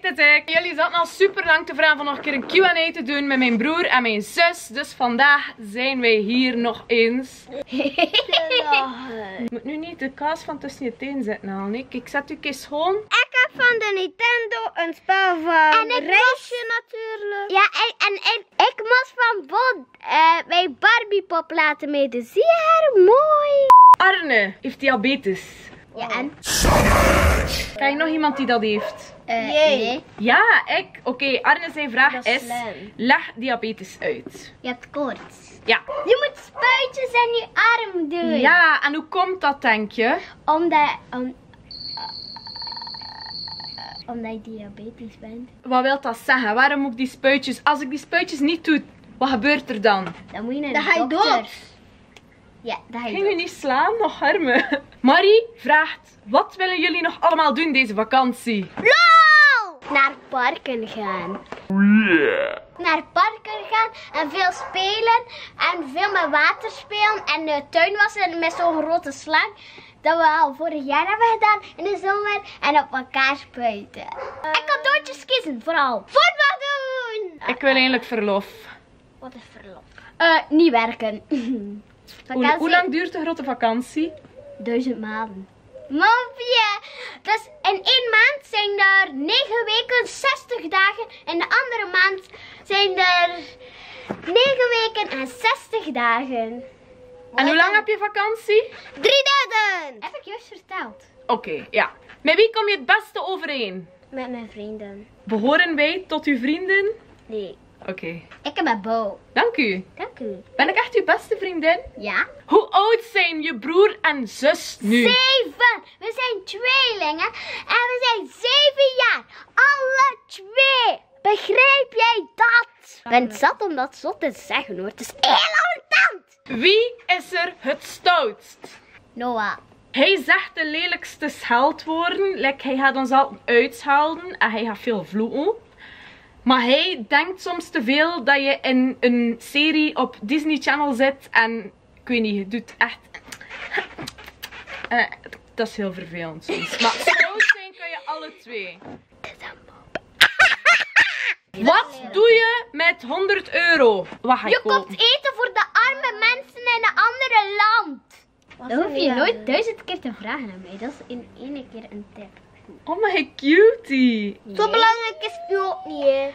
het is ik. Jullie zaten al super lang te vragen van nog een keer een Q&A te doen met mijn broer en mijn zus. Dus vandaag zijn wij hier nog eens. Je moet nu niet de kaas van tussen je teen zetten halen. Ik zet u eens schoon. Ik heb van de Nintendo een spel van Reisje natuurlijk. Ja, en ik moest van Bon mijn Barbie pop laten meten. Zie je haar? Mooi. Arne heeft diabetes. Ja, en? Ken je nog iemand die dat heeft? Nee. Ja, ik. Oké, Arne zijn vraag Dat is is, slim. leg diabetes uit. Je hebt koorts. Ja. Je moet spuitjes in je arm doen. Ja, en hoe komt dat denk je? Omdat je diabetes bent. Wat wil dat zeggen? Waarom moet ik die spuitjes... Als ik die spuitjes niet doe, wat gebeurt er dan? Dan moet je naar de dokter. Ja, dan ga je Ging je niet slaan? Nog armen. Marie vraagt, wat willen jullie nog allemaal doen deze vakantie? LOL! Naar parken gaan. Naar parken gaan en veel spelen en veel met water spelen en de tuin wassen met zo'n grote slang. Dat we al vorig jaar hebben gedaan in de zomer en op elkaar spuiten. En cadeautjes kiezen vooral. Voetbal doen! Ik wil eigenlijk verlof. Wat is verlof? Niet werken. Hoe lang duurt de grote vakantie? 1000 maanden. Mompje! Dus in 1 maand zijn er 9 weken, 60 dagen. En de andere maand zijn er 9 weken en 60 dagen. En hoe lang heb je vakantie? 3 dagen! Heb ik juist verteld. Oké, ja. Met wie kom je het beste overeen? Met mijn vrienden. Behoren wij tot uw vrienden? Nee. Oké. Ik heb mijn Bo. Dank u. Dank u. Ben ik echt uw beste vriendin? Ja? Hoe oud zijn je broer en zus nu? 7! We zijn tweelingen en we zijn 7 jaar. Alle 2. Begrijp jij dat? Ik ben zat om dat zo te zeggen hoor. Het is heel irritant. Wie is er het stoutst? Noah. Hij zegt de lelijkste scheldwoorden. Like, hij gaat ons altijd uitschelden en hij gaat veel vloeken. Maar hij denkt soms te veel dat je in een serie op Disney Channel zit en ik weet niet, je doet echt... dat is heel vervelend soms. Maar stout zijn kan je alle twee. Wat doe je met 100 euro? Wat ga je kopen? koopt eten voor de arme mensen in een andere land. Dat hoef je nooit 1000 keer te vragen aan mij. Dat is in 1 keer een tip. Oh my cutie. Zo belangrijk is het nu ook niet, hè.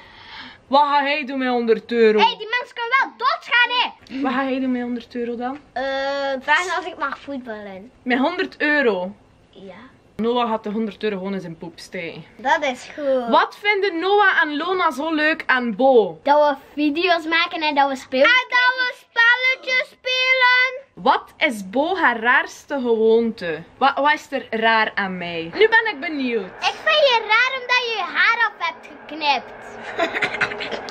Wat ga hij doen met 100 euro? Hé, die mensen kunnen wel doodgaan, hè. Wat ga hij doen met 100 euro dan? Vragen als ik mag voetballen. Met 100 euro? Ja. Noah had de 100 euro gewoon in zijn poep steken. Dat is goed. Wat vinden Noah en Lona zo leuk aan Bo? Dat we video's maken en dat we spelen. En dat we spelletjes spelen. Wat is Bo haar raarste gewoonte? Wat is er raar aan mij? Nu ben ik benieuwd. Ik vind je raar omdat je je haar af hebt geknipt.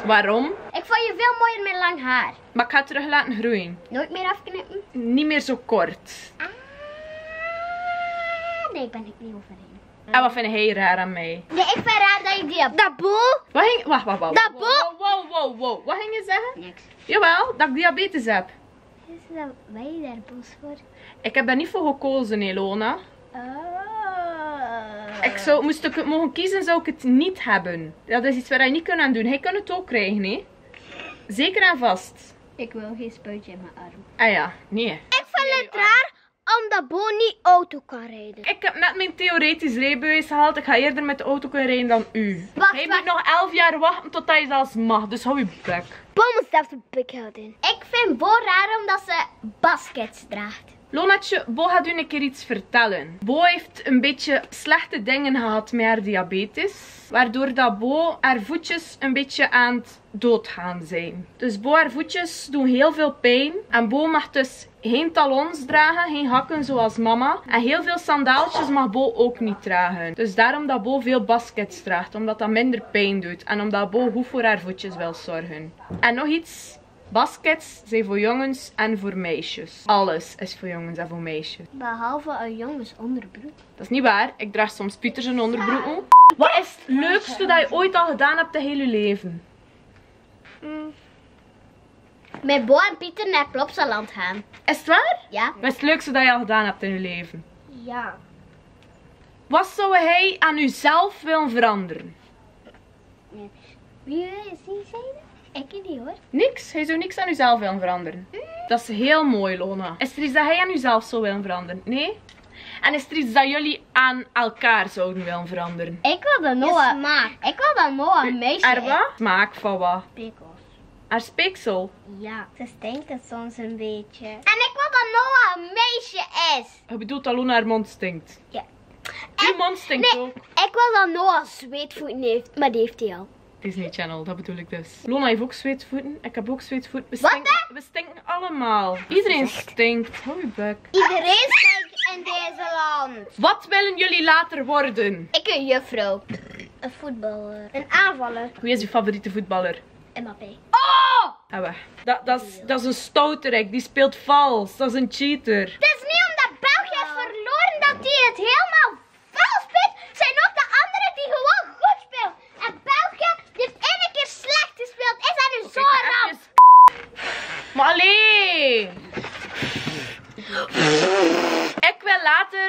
Waarom? Ik vond je veel mooier met lang haar. Maar ik ga het terug laten groeien. Nooit meer afknippen? Niet meer zo kort. Nee, ben ik niet overheen. En wat vind hij raar aan mij? Nee, ik vind raar dat je die hebt. Dat boel? Wat ging... Wacht. Dat Bo? Wow. Wat ging je zeggen? Niks. Jawel, dat ik diabetes heb. Is dat wij daar boos voor? Ik heb daar niet voor gekozen, Elona. Moest ik het mogen kiezen, zou ik het niet hebben. Dat is iets waar je niet kunt aan doen. Hij kan het ook krijgen, hè? Zeker en vast. Ik wil geen spuitje in mijn arm. Ah ja, nee. Ik vind het raar omdat Bo niet auto kan rijden. Ik heb net mijn theoretisch rijbewijs gehaald. Ik ga eerder met de auto kunnen rijden dan u. Wacht. Hij moet nog 11 jaar wachten tot hij zelfs mag. Dus hou je bek. Bo moet zelf de bek houden. Ik vind Bo raar omdat ze baskets draagt. Lonatje, Bo gaat u een keer iets vertellen. Bo heeft een beetje slechte dingen gehad met haar diabetes. Waardoor dat Bo haar voetjes een beetje aan het doodgaan zijn. Dus Bo haar voetjes doen heel veel pijn. En Bo mag dus geen talons dragen, geen hakken zoals mama. En heel veel sandaaltjes mag Bo ook niet dragen. Dus daarom dat Bo veel baskets draagt. Omdat dat minder pijn doet. En omdat Bo goed voor haar voetjes wil zorgen. En nog iets. Baskets zijn voor jongens en voor meisjes. Alles is voor jongens en voor meisjes. Behalve een jongensonderbroek. Dat is niet waar. Ik draag soms Pieter zijn onderbroeken. Wat is het leukste dat je ooit al gedaan hebt in heel je leven? Met Bo en Pieter naar Plopsaland gaan. Is het waar? Ja. Wat is het leukste dat je al gedaan hebt in je leven? Ja. Wat zou hij aan uzelf willen veranderen? Wie is die zijde? Ik niet hoor. Niks? Hij zou niks aan uzelf willen veranderen. Dat is heel mooi, Lona. Is er iets dat hij aan uzelf zou willen veranderen? Nee? En is er iets dat jullie aan elkaar zouden willen veranderen? Ik wil dat Noah. Smaak. Ik wil dat Noah een meisje Er wat? Smaak van wat? Pickles. Haar speeksel. Ja, ze stinken soms een beetje. En ik wil dat Noah een meisje is. Je bedoelt dat Lona haar mond stinkt? Ja. Uw mond stinkt ook. Ik wil dat Noah zweetvoeten heeft, maar die heeft hij al. Disney Channel, dat bedoel ik dus. Lona heeft ook zweetvoeten. Ik heb ook zweetvoeten. Wat, We stinken allemaal. Iedereen stinkt. Hou je bek. Iedereen stinkt in deze land. Wat willen jullie later worden? Ik een juffrouw. Een voetballer. Een aanvaller. Wie is je favoriete voetballer? Mbappé. Ah, dat is een stouterik. Die speelt vals. Dat is een cheater. Het is niet omdat België heeft verloren dat hij het helemaal vals speelt. Het zijn ook de anderen die gewoon goed spelen. En België die heeft één keer slecht gespeeld. Is dat nu zo ramp? Maar allee! Ik wil later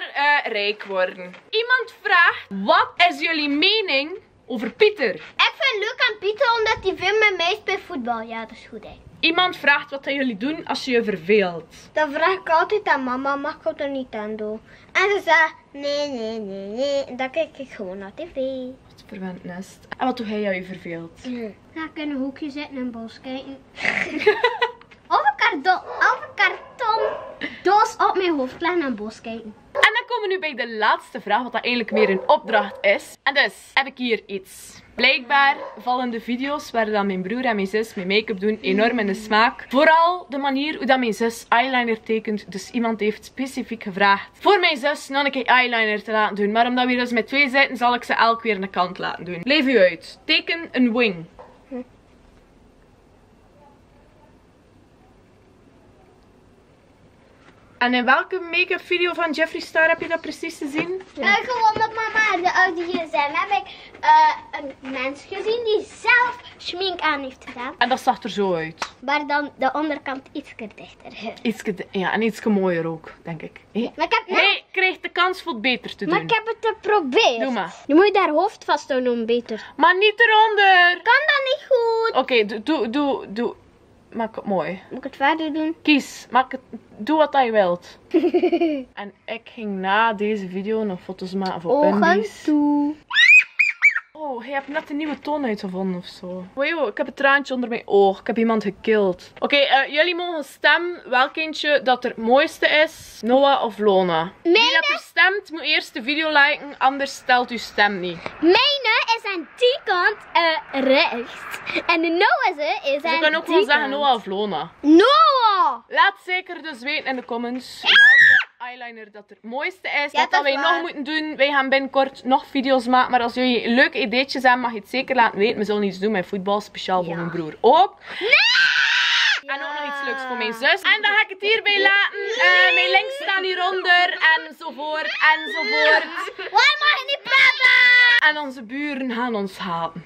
rijk worden. Iemand vraagt, wat is jullie mening over Pieter? Ik vind Luc en Pieter omdat die veel met mij speelt voetbal. Ja, dat is goed hè. Iemand vraagt wat jullie doen als je je verveelt. Dan vraag ik altijd aan mama, mag ik er niet aan doen? En ze zegt, nee. En dan kijk ik gewoon naar tv. Wat verwend nest. En wat doe jij als je verveelt? Ga ik in een hoekje zitten en een bos kijken. Of een kartondoos op mijn hoofd leggen en een bos kijken. En dan komen we nu bij de laatste vraag, wat dat eigenlijk meer een opdracht is. En dus heb ik hier iets. Blijkbaar vallen de video's waar dan mijn broer en mijn zus mijn make-up doen enorm in de smaak. Vooral de manier hoe dat mijn zus eyeliner tekent. Dus iemand heeft specifiek gevraagd voor mijn zus nog een keer eyeliner te laten doen. Maar omdat we dus met 2 zitten, zal ik ze elk weer een kant laten doen. Blijf u uit. Teken een wing. En in welke make-up video van Jeffree Star heb je dat precies gezien? Gewoon op mama de oude gsm heb ik een mens gezien die zelf schmink aan heeft gedaan. En dat zag er zo uit. Maar dan de onderkant iets dichter. Ja, en iets mooier ook, denk ik. Hey. Maar ik heb Hij krijgt de kans voor het beter te doen. Maar ik heb het geprobeerd. Doe maar. Je moet daar hoofd vasthouden om beter. Maar niet eronder. Kan dat niet goed? Oké, doe. Maak het mooi. Moet ik het verder doen? Kies. Doe wat je wilt. En ik ging na deze video nog foto's maken voor Ogen Undies. toe. Oh, hij hebt net een nieuwe toon uitgevonden of zo. Wow, ik heb een traantje onder mijn oog. Ik heb iemand gekild. Oké, jullie mogen stemmen welk eentje dat er het mooiste is. Noah of Lona. Wie dat er stemt, moet eerst de video liken, anders stelt uw stem niet. Mijne is aan die kant rechts. En de Noah's is aan die kant. Dus je kan ook gewoon zeggen Noah of Lona. Noah! Laat zeker dus weten in de comments welke eyeliner dat er het mooiste is. Ja, Wat dat wij is nog waar. moeten doen. Wij gaan binnenkort nog video's maken. Maar als jullie leuke ideetjes hebben, mag je het zeker laten weten. We zullen iets doen met voetbal, speciaal voor mijn broer ook. En ook nog iets leuks voor mijn zus. En dan ga ik het hierbij laten. Mijn links staan hieronder. Enzovoort. Waar mag je niet praten? En onze buren gaan ons haten.